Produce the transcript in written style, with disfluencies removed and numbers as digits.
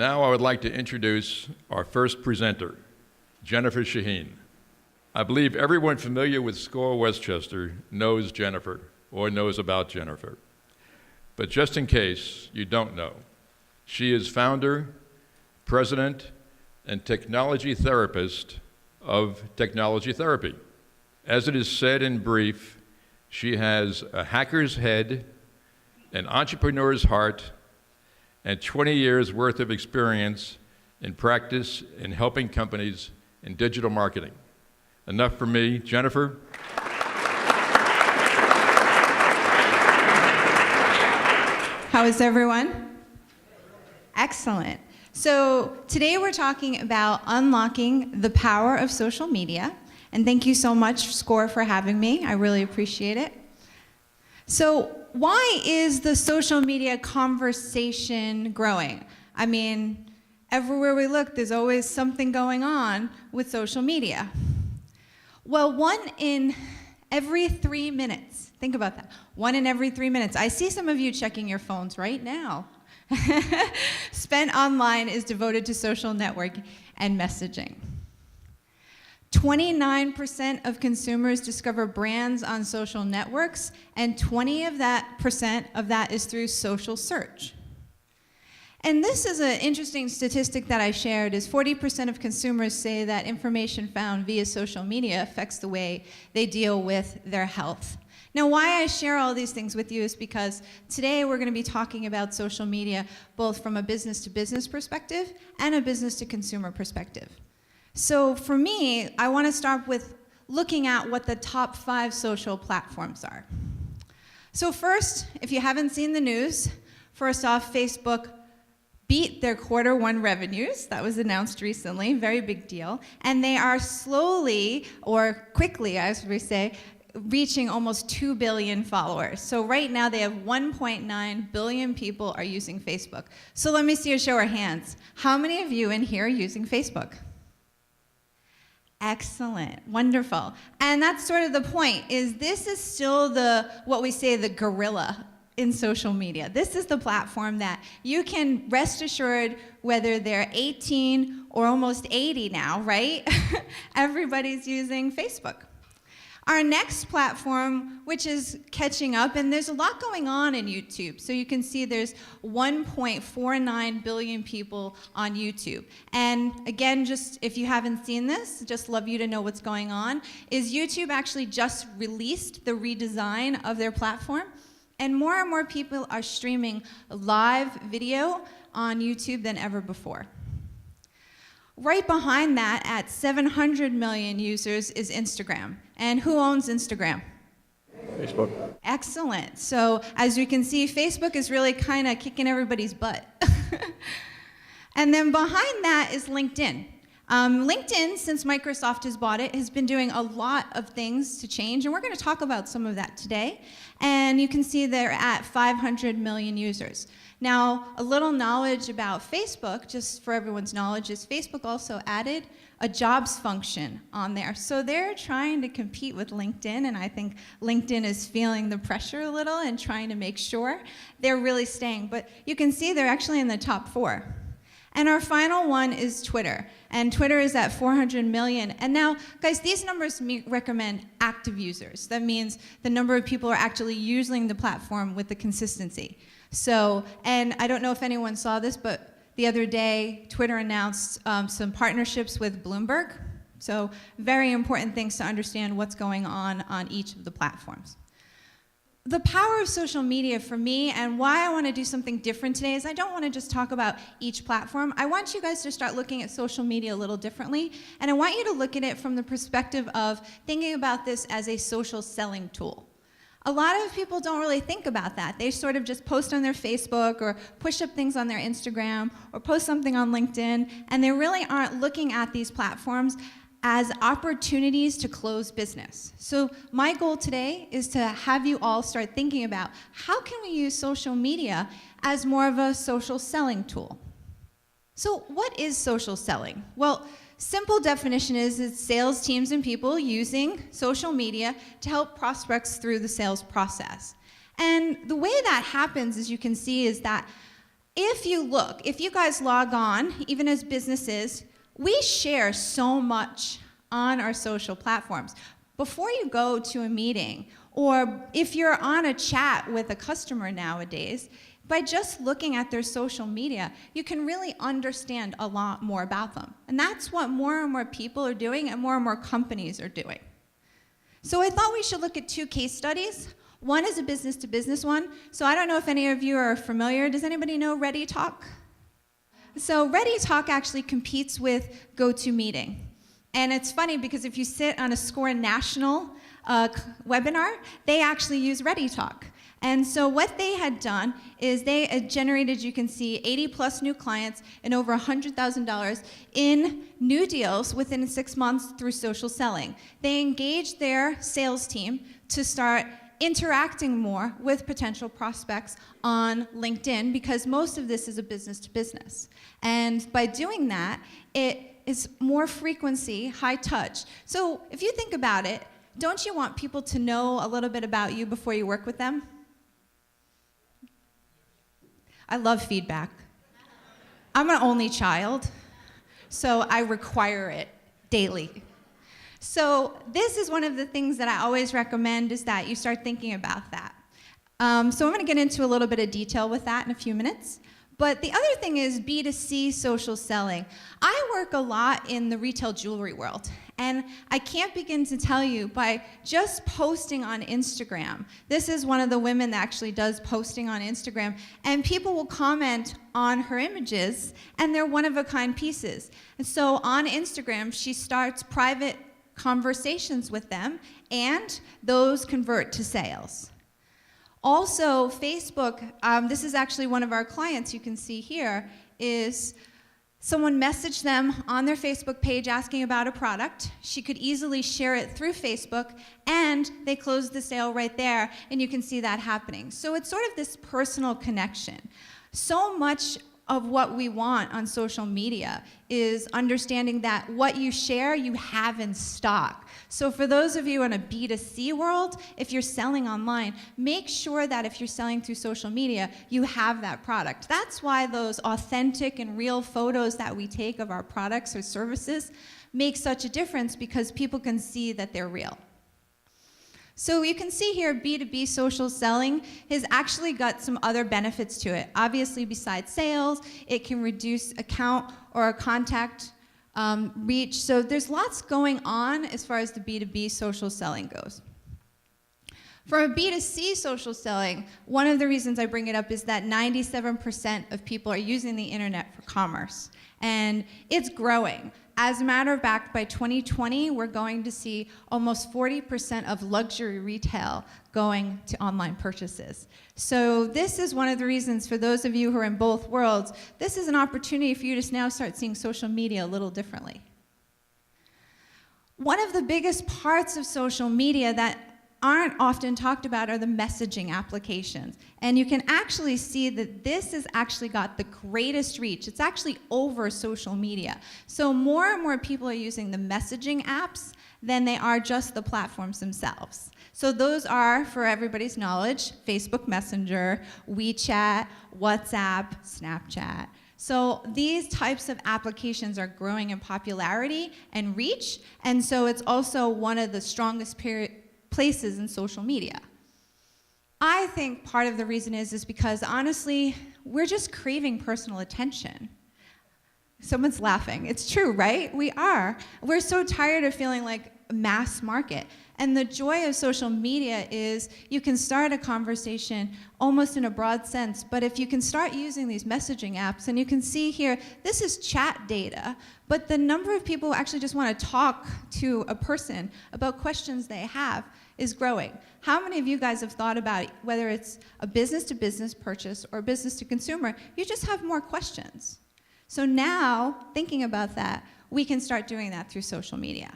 now I would like to introduce our first presenter, Jennifer Shaheen. I believe everyone familiar with SCORE Westchester knows Jennifer or knows about Jennifer. But just in case you don't know, she is founder, president, and technology therapist of Technology Therapy. As it is said in brief, she has a hacker's head, an entrepreneur's heart, and 20 years worth of experience in practice in helping companies in digital marketing. Enough for me. Jennifer? How is everyone? Excellent. So today we're talking about unlocking the power of social media. And thank you so much, SCORE, for having me. I really appreciate it. So why is the social media conversation growing? I mean, everywhere we look, there's always something going on with social media. Well, 1 in every 3 minutes, think about that, 1 in every 3 minutes. I see some of you checking your phones right now. Spent online is devoted to social networking and messaging. 29% of consumers discover brands on social networks, and 20% of that is through social search. And this is an interesting statistic that I shared, is 40% of consumers say that information found via social media affects the way they deal with their health. Now, why I share all these things with you is because today we're going to be talking about social media both from a business-to-business perspective and a business-to-consumer perspective. So for me, I want to start with looking at what the top 5 social platforms are. So first, if you haven't seen the news, first off, Facebook beat their Q1 revenues. That was announced recently, very big deal. And they are slowly, or quickly, as we say, reaching almost 2 billion followers. So right now they have 1.9 billion people are using Facebook. So let me see a show of hands. How many of you in here are using Facebook? Excellent, wonderful. And that's sort of the point, is this is still what we say, the gorilla in social media. This is the platform that you can rest assured, whether they're 18 or almost 80 now, right? Everybody's using Facebook. Our next platform, which is catching up, and there's a lot going on in YouTube. So you can see there's 1.49 billion people on YouTube. And again, just if you haven't seen this, just love you to know what's going on, is YouTube actually just released the redesign of their platform. And more people are streaming live video on YouTube than ever before. Right behind that, at 700 million users, is Instagram. And who owns Instagram? Facebook. Excellent. So as you can see, Facebook is really kind of kicking everybody's butt. And then behind that is LinkedIn. LinkedIn, since Microsoft has bought it, has been doing a lot of things to change, and we're going to talk about some of that today. And you can see they're at 500 million users. Now, a little knowledge about Facebook, just for everyone's knowledge, is Facebook also added a jobs function on there. So they're trying to compete with LinkedIn, and I think LinkedIn is feeling the pressure a little and trying to make sure they're really staying. But you can see they're actually in the top 4. And our final one is Twitter. And Twitter is at 400 million. And now, guys, these numbers recommend active users. That means the number of people are actually using the platform with the consistency. So, and I don't know if anyone saw this, but the other day, Twitter announced some partnerships with Bloomberg. So very important things to understand what's going on each of the platforms. The power of social media for me, and why I want to do something different today, is I don't want to just talk about each platform. I want you guys to start looking at social media a little differently, and I want you to look at it from the perspective of thinking about this as a social selling tool. A lot of people don't really think about that. They sort of just post on their Facebook or push up things on their Instagram or post something on LinkedIn, and they really aren't looking at these platforms as opportunities to close business. So my goal today is to have you all start thinking about how can we use social media as more of a social selling tool. So what is social selling? Well, simple definition is it's sales teams and people using social media to help prospects through the sales process. And the way that happens, as you can see, is that If you guys log on, even as businesses, we share so much on our social platforms. Before you go to a meeting, or if you're on a chat with a customer nowadays, by just looking at their social media, you can really understand a lot more about them. And that's what more and more people are doing and more companies are doing. So I thought we should look at 2 case studies. One is a business-to-business one. So I don't know if any of you are familiar. Does anybody know ReadyTalk? So ReadyTalk actually competes with GoToMeeting. And it's funny because if you sit on a SCORE National webinar, they actually use ReadyTalk. And so what they had done is they had generated, you can see, 80+ new clients and over $100,000 in new deals within 6 months through social selling. They engaged their sales team to start interacting more with potential prospects on LinkedIn, because most of this is a business-to-business. And by doing that, it is more frequency, high touch. So if you think about it, don't you want people to know a little bit about you before you work with them? I love feedback. I'm an only child, so I require it daily. So this is one of the things that I always recommend, is that you start thinking about that. So I'm going to get into a little bit of detail with that in a few minutes. But the other thing is B2C social selling. I work a lot in the retail jewelry world, and I can't begin to tell you, by just posting on Instagram. This is one of the women that actually does posting on Instagram, and people will comment on her images, and they're one-of-a-kind pieces. And so on Instagram, she starts private conversations with them, and those convert to sales. Also, Facebook, this is actually one of our clients, you can see here, is someone messaged them on their Facebook page asking about a product. She could easily share it through Facebook, and they closed the sale right there, and you can see that happening. So it's sort of this personal connection. So much of what we want on social media is understanding that what you share, you have in stock. So for those of you in a B2C world, if you're selling online, make sure that if you're selling through social media, you have that product. That's why those authentic and real photos that we take of our products or services make such a difference, because people can see that they're real. So you can see here, B2B social selling has actually got some other benefits to it. Obviously, besides sales, it can reduce account or contact reach. So there's lots going on as far as the B2B social selling goes. For a B2C social selling, one of the reasons I bring it up is that 97% of people are using the internet for commerce, and it's growing. As a matter of fact, by 2020, we're going to see almost 40% of luxury retail going to online purchases. So this is one of the reasons, for those of you who are in both worlds, this is an opportunity for you to now start seeing social media a little differently. One of the biggest parts of social media that aren't often talked about are the messaging applications. And you can actually see that this has actually got the greatest reach. It's actually over social media. So more and more people are using the messaging apps than they are just the platforms themselves. So those are, for everybody's knowledge, Facebook Messenger, WeChat, WhatsApp, Snapchat. So these types of applications are growing in popularity and reach, and so it's also one of the strongest places in social media. I think part of the reason is because, honestly, we're just craving personal attention. Someone's laughing. It's true, right? We are. We're so tired of feeling like mass market. And the joy of social media is you can start a conversation almost in a broad sense, but if you can start using these messaging apps, and you can see here, this is chat data, but the number of people who actually just want to talk to a person about questions they have is growing. How many of you guys have thought about whether it's a business-to-business purchase or business-to-consumer, you just have more questions. So now, thinking about that, we can start doing that through social media.